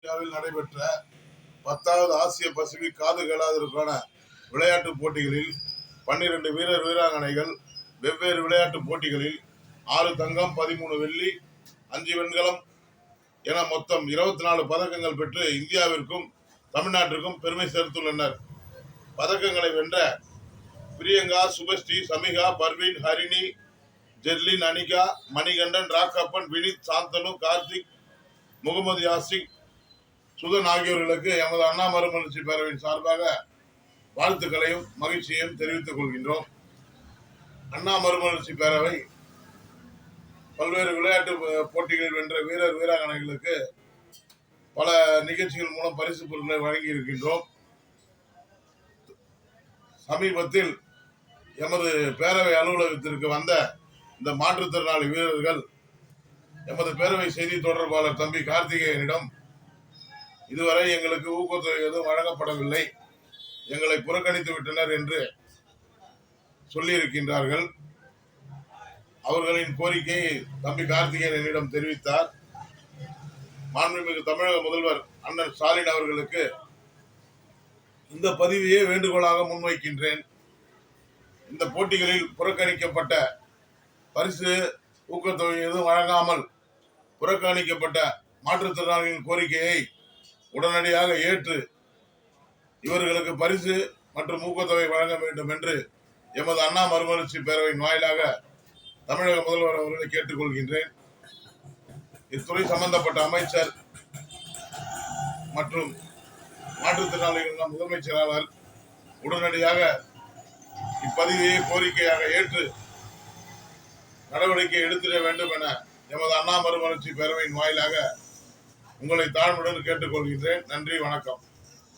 அமெரிக்காவில் நடைபெற்ற 10வது ஆசிய பசிபிக் காது கேளாதோருக்கான விளையாட்டுப் போட்டிகளில் 12 வீரர் வீராங்கனைகள் வெவ்வேறு விளையாட்டுப் போட்டிகளில் 6 தங்கம், 13 வெள்ளி, 5 வெண்கலம் என மொத்தம் 24 பதக்கங்கள் பெற்று இந்தியாவிற்கும் தமிழ்நாட்டிற்கும் பெருமை சேர்த்துள்ளனர். பதக்கங்களை வென்ற பிரியங்கா, சுபஸ்ரீ, சமிகா, பர்வீன், ஹரிணி, ஜெர்லின், அனிகா, மணிகண்டன், ராக்கப்பன், வினித், சாந்தனு, கார்த்திக், முகமது யாசிக், சுதன் ஆகியோர்களுக்கு எமது அண்ணா மறுமலர்ச்சி பேரவையின் சார்பாக வாழ்த்துக்களையும் மகிழ்ச்சியையும் தெரிவித்துக் கொள்கின்றோம். அண்ணா மறுமலர்ச்சி பேரவை பல்வேறு விளையாட்டு போட்டிகளில் வென்ற வீரர் வீராங்கனைகளுக்கு பல நிகழ்ச்சிகள் மூலம் பரிசு பொருட்களை வழங்கி இருக்கின்றோம். சமீபத்தில் எமது பேரவை அலுவலகத்திற்கு வந்த இந்த மாற்றுத்திறனாளி வீரர்கள் எமது பேரவை செய்தி தொடர்பாளர் தம்பி கார்த்திகேயனிடம் இதுவரை எங்களுக்கு ஊக்கத்தொகை எதுவும் வழங்கப்படவில்லை, எங்களை புறக்கணித்து விட்டனர் என்று சொல்லியிருக்கின்றார்கள். அவர்களின் கோரிக்கையை தம்பி கார்த்திகேயன் என்னிடம் தெரிவித்தார். மாண்புமிகு தமிழக முதல்வர் அண்ணன் ஸ்டாலின் அவர்களுக்கு இந்த பதிவையே வேண்டுகோளாக முன்வைக்கின்றேன். இந்த போட்டிகளில் புறக்கணிக்கப்பட்ட பரிசு ஊக்கத்தொகை எதுவும் வழங்காமல் புறக்கணிக்கப்பட்ட மாற்றுத்திறனாளிகளின் கோரிக்கையை உடனடியாக ஏற்று இவர்களுக்கு பரிசு மற்றும் ஊக்கத்தொகை வழங்க வேண்டும் என்று எமது அண்ணா மறுமலர்ச்சி பேரவையின் வாயிலாக தமிழக முதல்வர் அவர்களை கேட்டுக்கொள்கின்றேன். இத்துறை சம்பந்தப்பட்ட அமைச்சர் மற்றும் மாற்றுத்திறனாளிகள் முதன்மைச் செயலாளர் உடனடியாக இப்பதிவையை கோரிக்கையாக ஏற்று நடவடிக்கை எடுத்திட வேண்டும் என எமது அண்ணா மறுமலர்ச்சி பேரவையின் வாயிலாக உங்களை தாழ்மையுடன் கேட்டுக்கொள்கின்றேன். நன்றி, வணக்கம்.